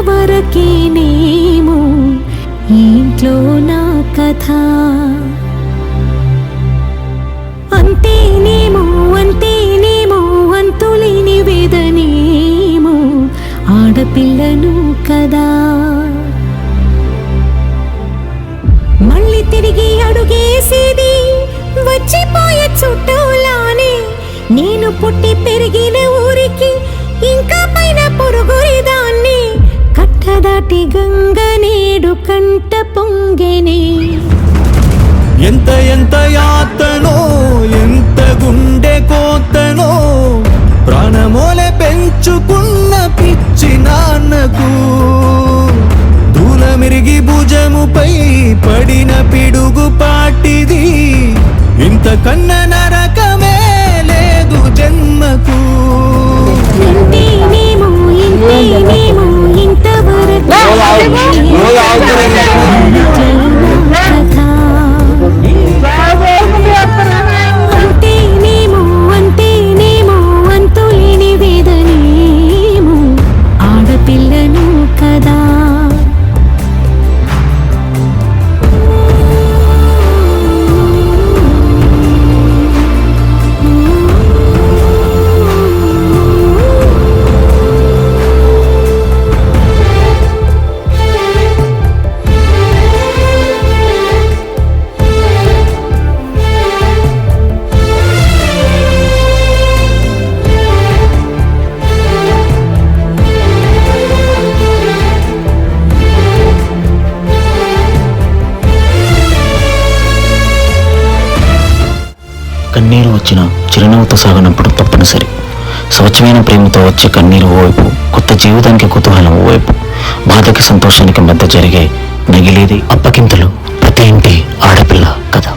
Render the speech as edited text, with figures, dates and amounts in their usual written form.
ఇంతవరకేనేమో ఇంట్లో నా కథ. అంతేనేమో అంతేనేమో అంతులేని వేదనేమో ఆడపిల్లను కదా. మళ్ళీ తిరిగి అడుగేసేది వచ్చిపోయే చుట్టూలానే. నేను పుట్టి పెరిగిన ఊరికి ఇంకా పైన పొరుగురిదాన్ని. కట్టదాటి గంగ నేడు కంట పొంగెనే. ఎంత ఎంత యాతనో ఎంత గుండె కోతనో ప్రాణమోలే పెంచుకున్న పిచ్చి నాన్నకు. దూలమిరిగి భుజముపై పడిన పిడుగు పాటిది. ఇంతకన్న నరకమే లేదు జన్మకు. ఇంతేనేమో ఇంతేనేమో ఇంతవరకు అంతేనేమో అంతేనేమో అంతులేని వేదనేమో ఆడపిల్లను కదా. కన్నీరు వచ్చిన చిరునవ్వుతో సాగనప్పుడు తప్పనిసరి. స్వచ్ఛమైన ప్రేమతో వచ్చే కన్నీరు ఓవైపు, కొత్త జీవితానికి కుతూహలం ఓవైపు, బాధకి సంతోషానికి మధ్య జరిగే నగిలేది అప్పగింతలు ప్రతి ఇంటి ఆడపిల్ల కథ.